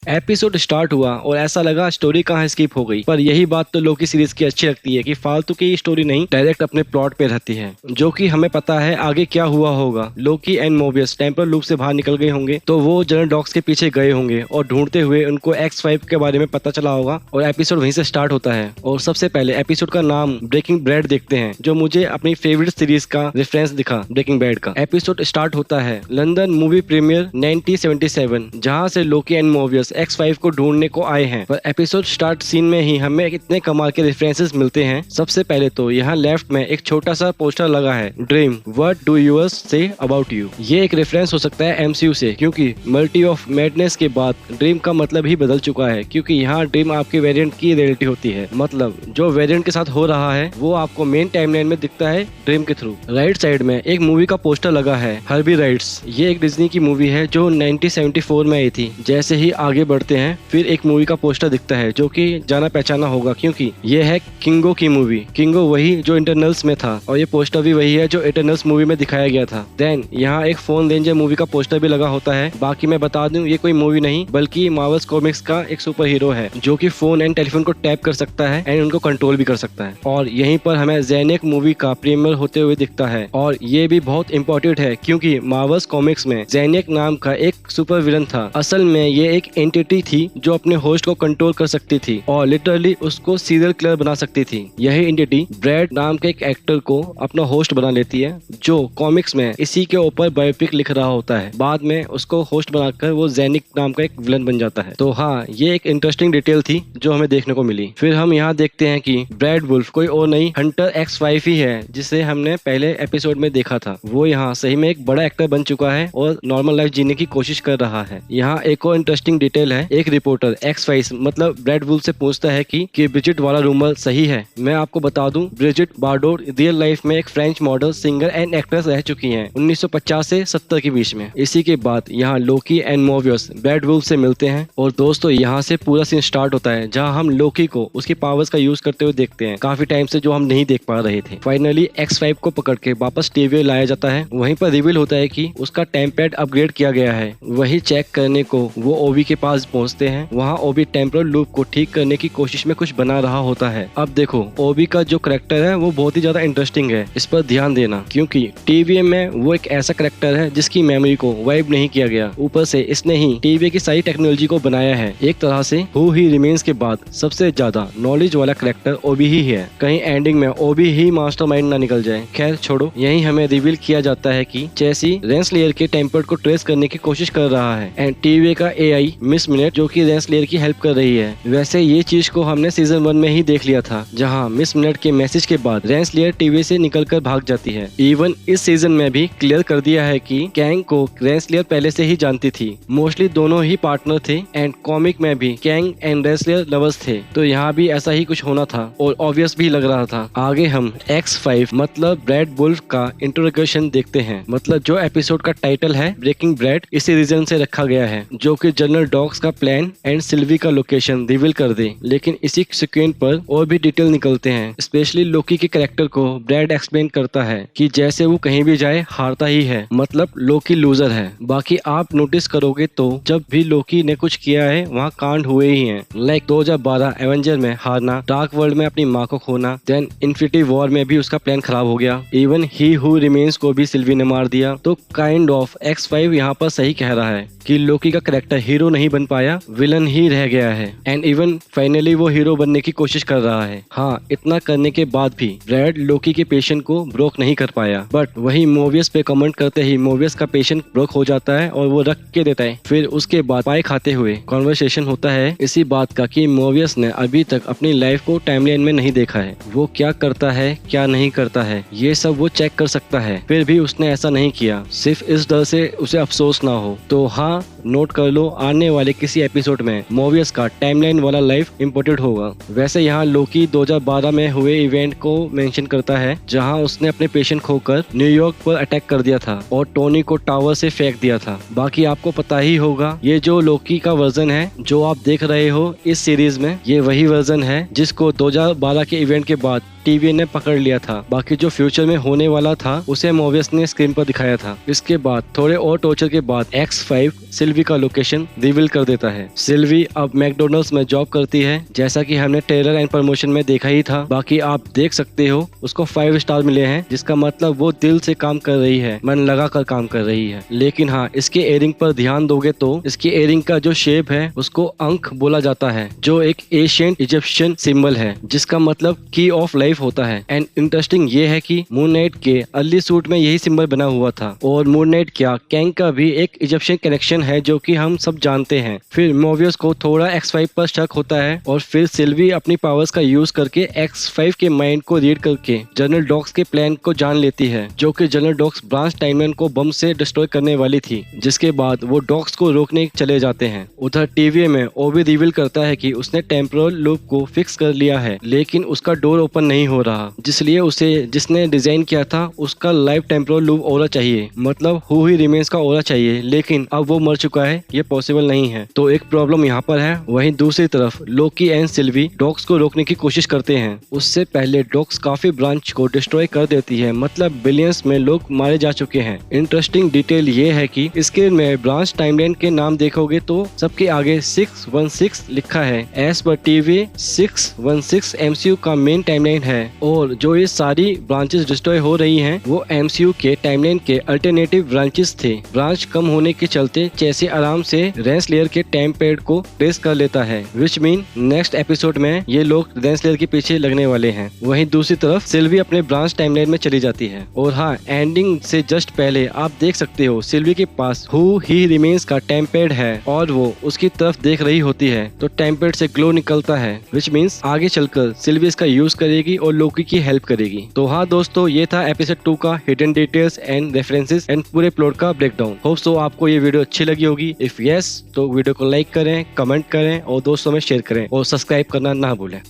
Episode start हुआ और ऐसा लगा स्टोरी कहाँ स्किप हो गई। पर यही बात तो लोकी सीरीज की अच्छी लगती है कि फालतू की स्टोरी नहीं, डायरेक्ट अपने प्लॉट पे रहती है, जो कि हमें पता है आगे क्या हुआ होगा। लोकी एंड मोबियस टेम्परल लूप से बाहर निकल गए होंगे तो वो जनरल डॉग्स के पीछे गए होंगे और ढूंढते हुए उनको X5 के बारे में पता चला होगा और एपिसोड वहीं से स्टार्ट होता है। और सबसे पहले एपिसोड का नाम ब्रेकिंग बैड देखते हैं, जो मुझे अपनी फेवरेट सीरीज का रेफरेंस दिखा ब्रेकिंग बैड का। एपिसोड स्टार्ट होता है लंदन मूवी प्रीमियर 1977, जहाँ से लोकी एंड मोबियस X5 को ढूंढने को आए हैं। पर एपिसोड स्टार्ट सीन में ही हमें इतने कमाल के रेफरेंसेस मिलते हैं। सबसे पहले तो यहाँ लेफ्ट में एक छोटा सा पोस्टर लगा है, dream what do yours say about you. ये एक रेफरेंस हो सकता है MCU से, क्योंकि मल्टी ऑफ मैडनेस के बाद ड्रीम का मतलब ही बदल चुका है, क्योंकि यहाँ ड्रीम आपके वेरिएंट की रियलिटी होती है। मतलब जो वेरिएंट के साथ हो रहा है वो आपको मेन टाइमलाइन में दिखता है ड्रीम के थ्रू। राइट साइड में एक मूवी का पोस्टर लगा है, हर्बी राइड्स। ये एक डिज्नी की मूवी है जो 1974 में आई थी। जैसे ही आगे बढ़ते हैं फिर एक मूवी का पोस्टर दिखता है जो कि जाना पहचाना होगा, क्योंकि ये है किंगो की मूवी। किंगो वही जो इंटरनल्स में था और ये पोस्टर भी वही है जो इटरनल्स मूवी में दिखाया गया था। देन यहाँ एक फोन रेंजर मूवी का पोस्टर भी लगा होता है। बाकी मैं बता दूं ये कोई मूवी नहीं बल्कि मार्वल्स कॉमिक्स का एक सुपर हीरो है जो कि फोन एंड टेलीफोन को टैप कर सकता है एंड उनको कंट्रोल भी कर सकता है। और यहीं पर हमें जेनेक मूवी का प्रीमियर होते हुए दिखता है और ये भी बहुत इंपॉर्टेंट है क्योंकि मार्वल्स कॉमिक्स में जेनेक नाम का एक सुपर विलन था। असल में ये एक एंटिटी थी जो अपने होस्ट को कंट्रोल कर सकती थी और लिटरली उसको सीरियल किलर बना सकती थी। यही एंटिटी ब्रैड नाम के एक एक्टर को अपना होस्ट बना लेती है, जो कॉमिक्स में इसी के ऊपर बायोपिक लिख रहा होता है। बाद में उसको होस्ट बनाकर वो जेनिक नाम का एक विलन बन जाता है। तो हाँ, ये एक इंटरेस्टिंग डिटेल थी जो हमें देखने को मिली। फिर हम यहाँ देखते हैं कि ब्रैड वुल्फ कोई और नहीं, हंटर X5 ही है जिसे हमने पहले एपिसोड में देखा था। वो यहाँ सही में एक बड़ा एक्टर बन चुका है और नॉर्मल लाइफ जीने की कोशिश कर रहा है। यहाँ एक और इंटरेस्टिंग डिटेल है, एक रिपोर्टर X5 मतलब ब्रैड वुल्फ से पूछता है कि ब्रिजिट वाला रूमर सही है। मैं आपको बता दूं, ब्रिजिट बार्डोर रियल लाइफ में एक French model, singer and actress रह चुकी हैं 1950 से 70 के बीच में। इसी के बाद यहाँ लोकी एंड मोबियस ब्रैड वुल्फ से मिलते हैं और दोस्तों यहाँ से पूरा सीन स्टार्ट होता है जहाँ हम लोकी को उसकी पावर्स का यूज करते हुए देखते हैं, काफी टाइम से जो हम नहीं देख पा रहे थे। फाइनली X5 को पकड़ के वापस टीवी लाया जाता है। वहीं पर रिवील होता है कि उसका टेम्पैड अपग्रेड किया गया है। वही चेक करने को वो ओबी के पास पहुंचते हैं। वहाँ ओबी टेम्पोरल लूप को ठीक करने की कोशिश में कुछ बना रहा होता है। अब देखो, ओबी का जो करेक्टर है वो बहुत ही ज्यादा इंटरेस्टिंग है, इस पर ध्यान देना, क्योंकि टीवीए में वो एक ऐसा करेक्टर है जिसकी मेमोरी को वाइप नहीं किया गया। ऊपर से इसने ही टीवीए की सारी टेक्नोलॉजी को बनाया है। एक तरह से हु ही रिमेन्स के बाद सबसे ज्यादा नॉलेज वाला करेक्टर ओबी ही है। कहीं एंडिंग में ओबी ही मास्टरमाइंड ना निकल जाए। खैर छोड़ो, यही हमें रिवील किया जाता है कि चेसी रेंसलेयर के टेम्पर्ड को ट्रेस करने की कोशिश कर रहा है एंड टीवीए का AI मिस मिनट जो कि रेंसलेयर की हेल्प कर रही है। वैसे ये चीज को हमने सीजन 1 में ही देख लिया था, जहां मिस मिनट के मैसेज के बाद रेंसलेयर टीवी से निकलकर भाग जाती है। इवन इस सीजन में भी क्लियर कर दिया है कि कैंग को रेंसलेयर पहले से ही जानती थी। मोस्टली दोनों ही पार्टनर थे एंड कॉमिक में भी कैंग एंड रेंसलेयर लवर्स थे, तो यहाँ भी ऐसा ही कुछ होना था और ऑब्वियस भी लग रहा था। आगे हम X5 मतलब ब्रैड वुल्फ का इंट्रोडक्शन देखते हैं। मतलब जो एपिसोड का टाइटल है ब्रेकिंग ब्रैड, इसी रीजन से रखा गया है, जो कि जनरल डॉग्स का प्लान एंड सिल्वी का लोकेशन रिवील कर दे। लेकिन इसी सीक्वेंस पर और भी डिटेल निकलते हैं। स्पेशली लोकी के कैरेक्टर को ब्रैड एक्सप्लेन करता है कि जैसे वो कहीं भी जाए हारता ही है, मतलब लोकी लूजर है। बाकी आप नोटिस करोगे तो जब भी लोकी ने कुछ किया है वहाँ कांड हुए ही हैं। लाइक 2012 एवेंजर में हारना, डार्क वर्ल्ड में अपनी माँ को खोना, देन इन्फिनिटी वॉर में भी उसका प्लान खराब हो गया। इवन ही हु रिमेन्स को भी सिल्वी ने मार दिया। तो काइंड ऑफ X5 यहाँ पर सही कह रहा है कि लोकी का कैरेक्टर हीरो नहीं बन पाया, विलन ही रह गया है एंड इवन फाइनली वो हीरो बनने की कोशिश कर रहा है। हाँ, इतना करने के बाद भी ब्रैड लोकी के पेशेंट को ब्रोक नहीं कर पाया। बट वही मोबियस पे कमेंट करते ही मोबियस का पेशेंट ब्रोक हो जाता है और वो रख के देता है। फिर उसके बाद पाई खाते हुए कॉन्वर्सेशन होता है इसी बात का कि मोबियस ने अभी तक अपनी लाइफ को टाइमलाइन में नहीं देखा है। वो क्या करता है क्या नहीं करता है ये सब वो चेक कर सकता है, फिर भी उसने ऐसा नहीं किया, सिर्फ इस डर से उसे अफसोस ना हो। तो हाँ, नोट कर लो, आने वाले किसी एपिसोड में मोबियस का टाइमलाइन वाला लाइफ इम्पोर्टेंट होगा। वैसे यहाँ लोकी 2012 में हुए इवेंट को मेंशन करता है जहाँ उसने अपने पेशेंट खोकर न्यूयॉर्क पर अटैक कर दिया था और टोनी को टावर से फेंक दिया था। बाकी आपको पता ही होगा, ये जो लोकी का वर्जन है जो आप देख रहे हो इस सीरीज में, ये वही वर्जन है जिसको 2012 के इवेंट के बाद टीवी ने पकड़ लिया था। बाकी जो फ्यूचर में होने वाला था उसे मोबियस ने स्क्रीन पर दिखाया था। इसके बाद थोड़े और टॉर्चर के बाद X5 सिल्वी का लोकेशन रिवील कर देता है। सिल्वी अब मैकडोनल्ड्स में जॉब करती है, जैसा कि हमने ट्रेलर एंड प्रमोशन में देखा ही था। बाकी आप देख सकते हो उसको 5 स्टार मिले हैं, जिसका मतलब वो दिल से काम कर रही है, मन लगा कर काम कर रही है। लेकिन हाँ, इसके एयरिंग पर ध्यान दोगे तो इसकी एयरिंग का जो शेप है उसको अंक बोला जाता है, जो एक एशियंट इजिप्शियन सिंबल है, जिसका मतलब की ऑफ लाइफ होता है। एंड इंटरेस्टिंग ये है कि मून नाइट के अर्ली सूट में यही सिंबल बना हुआ था। और मून नाइट क्या, कैंग का भी एक इजिप्शियन कनेक्शन है, जो कि हम सब जानते हैं। फिर मोबियस को थोड़ा X5 पर शक होता है और फिर सिल्वी अपनी पावर्स का यूज करके X5 के माइंड को रीड करके जनरल डॉक्स के प्लान को जान लेती है, जो कि जनरल डॉक्स ब्रांच टाइमलाइन को बम से डिस्ट्रॉय करने वाली थी। जिसके बाद वो डॉक्स को रोकने चले जाते हैं। उधर टीवी में ओबी रिवील करता है कि उसने टेम्पोरल लूप को फिक्स कर लिया है, लेकिन उसका डोर ओपन नहीं हो रहा, जिसलिए उसे जिसने डिजाइन किया था उसका लाइव टेम्पोरल लूप ऑरा चाहिए, मतलब हु ही रिमेन्स का ऑरा चाहिए। लेकिन अब वो मर चुका है, ये पॉसिबल नहीं है। तो एक प्रॉब्लम यहाँ पर है। वहीं दूसरी तरफ लोकी एंड सिल्वी डॉक्स को रोकने की कोशिश करते हैं। उससे पहले डॉक्स काफी ब्रांच को डिस्ट्रॉय कर देती है, मतलब बिलियंस में लोग मारे जा चुके हैं। इंटरेस्टिंग डिटेल ये है कि इसके में ब्रांच टाइमलाइन के नाम देखोगे तो सबके आगे 616 लिखा है। एज पर टीवी 616 MCU का मेन टाइमलाइन है, और जो ये सारी ब्रांचेस डिस्ट्रॉय हो रही हैं वो MCU के टाइमलाइन के अल्टरनेटिव ब्रांचेस थे। ब्रांच कम होने के चलते चेसी आराम से रेंसलेयर के टाइम पैड को ट्रेस कर लेता है, विच मीन नेक्स्ट एपिसोड में ये लोग रेंसलेयर के पीछे लगने वाले हैं। वहीं दूसरी तरफ सिल्वी अपने ब्रांच टाइमलाइन में चली जाती है। और हाँ, एंडिंग से जस्ट पहले आप देख सकते हो सिल्वी के पास हु ही रिमेन्स का टाइम पैड है, और वो उसकी तरफ देख रही होती है तो टाइम पैड से ग्लो निकलता है, विच मीन्स आगे चलकर सिल्वी इसका यूज करेगी और लोकी की हेल्प करेगी। तो हाँ दोस्तों, ये था एपिसोड 2 का hidden details and references and पूरे प्लॉट का ब्रेकडाउन। होप सो आपको ये वीडियो अच्छी लगी होगी। इफ यस तो वीडियो को लाइक करें, कमेंट करें और दोस्तों में शेयर करें और सब्सक्राइब करना ना भूलें।